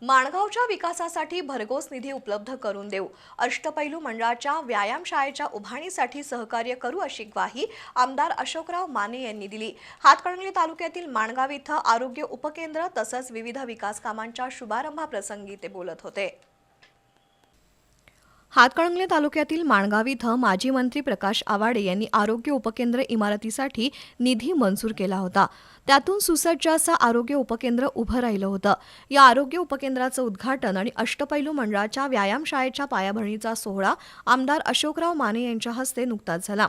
माणगावच्या विकासासाठी भरघोस निधी उपलब्ध करून देऊ, अष्टपैलू मंडळाच्या व्यायामशाळेच्या उभारणीसाठी सहकार्य करू अशी ग्वाही आमदार अशोकराव माने यांनी दिली। हातकणंगले तालुक्यातील माणगाव इथं आरोग्य उपकेंद्र तसंच विविध विकास कामांच्या शुभारंभाप्रसंगी ते बोलत होते। हातकणंगले तालुक्यातील माणगाव इथं माजी मंत्री प्रकाश आवाडे यांनी आरोग्य उपकेंद्र इमारतीसाठी निधी मंजूर केला होता। त्यातून सुसज्ज असं आरोग्य उपकेंद्र उभं राहिलं होतं। या आरोग्य उपकेंद्राचं उद्घाटन आणि अष्टपैलू मंडळाच्या व्यायामशाळेच्या पायाभरणीचा सोहळा आमदार अशोकराव माने यांच्या हस्ते नुकताच झाला।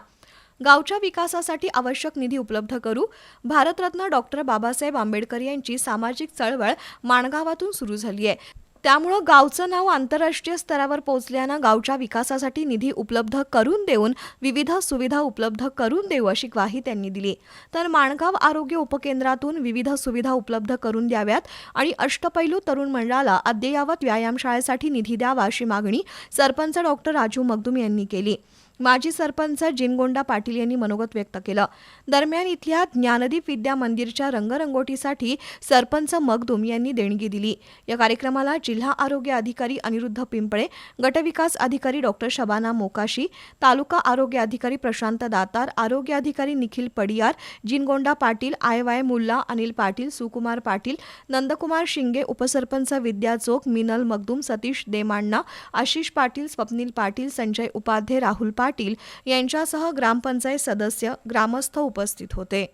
गावच्या विकासासाठी आवश्यक निधी उपलब्ध करू, भारतरत्न डॉक्टर बाबासाहेब आंबेडकर यांची सामाजिक चळवळ माणगावातून सुरू झाली आहे। त्यामुळे गावचं नाव आंतरराष्ट्रीय स्तरावर पोहोचल्यानं गावच्या विकासासाठी निधी उपलब्ध करून देऊन विविध सुविधा उपलब्ध करून देऊ अशी ग्वाही त्यांनी दिली। तर माणगाव आरोग्य उपकेंद्रातून विविध सुविधा उपलब्ध करून द्याव्यात आणि अष्टपैलू तरुण मंडळाला अद्ययावत व्यायामशाळेसाठी निधी द्यावा अशी मागणी सरपंच डॉक्टर राजू मगदूम यांनी केली। माजी सरपंच जिनगोंडा पाटील यांनी मनोगत व्यक्त केलं। दरम्यान इथल्या ज्ञानदीप विद्या मंदिरच्या रंगरंगोटीसाठी सरपंच मगदूम यांनी देणगी दिली। या कार्यक्रमाला जिल्हा आरोग्य अधिकारी अनिरुद्ध पिंपळे, गटविकास अधिकारी डॉक्टर शबाना मोकाशी, तालुका आरोग्य अधिकारी प्रशांत दातार, आरोग्य अधिकारी निखिल पडियार, जिनगोंडा पाटील, आय मुल्ला, अनिल पाटील, सुकुमार पाटील, नंदकुमार शिंगे, उपसरपंच विद्या चोक, मिनल मगदूम, सतीश देमाण्णा, आशिष पाटील, स्वप्नील पाटील, संजय उपाध्ये, राहुल पाटील यांच्यासह ग्रामपंचायत सदस्य, ग्रामस्थ उपस्थित होते।